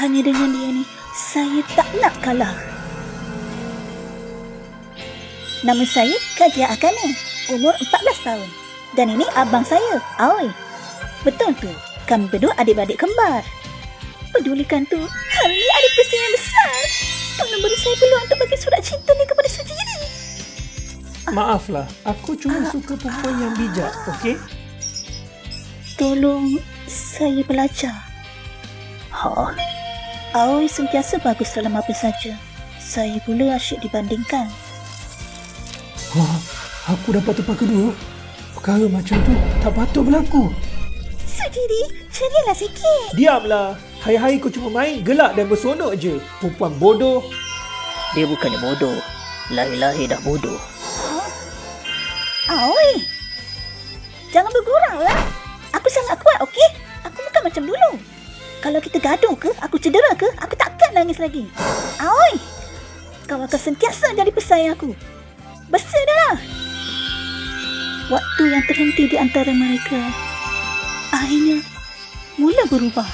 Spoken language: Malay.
Hanya dengan dia ni, saya tak nak kalah. Nama saya Kajia Akane, umur 14 tahun. Dan ini abang saya, Aoi. Betul tu, kami berdua adik-beradik kembar. Pedulikan tu, hal ni ada peristiwa yang besar. Tolong beri saya peluang untuk bagi surat cinta ni kepada sendiri. Maaflah, aku cuma suka perempuan yang bijak, okey? Tolong saya belajar. Aoi sentiasa bagus dalam apa saja. Saya pula asyik dibandingkan. Aku dapat tempat kedua. Perkara macam tu tak patut berlaku. Sudiri, cerialah sikit. Diamlah. Hari-hari kau cuma main, gelak dan bersonok je. Perempuan bodoh. Dia bukannya bodoh. Lahir-lahir dah bodoh. Aoi, jangan bergurau lah. Aku sangat kuat, okey? Aku bukan macam dulu. Kalau kita gaduh ke, aku cedera ke, aku takkan nangis lagi. Aoi, kau akan sentiasa jadi pesaing aku. Bersedahlah. Waktu yang terhenti di antara mereka akhirnya mula berubah.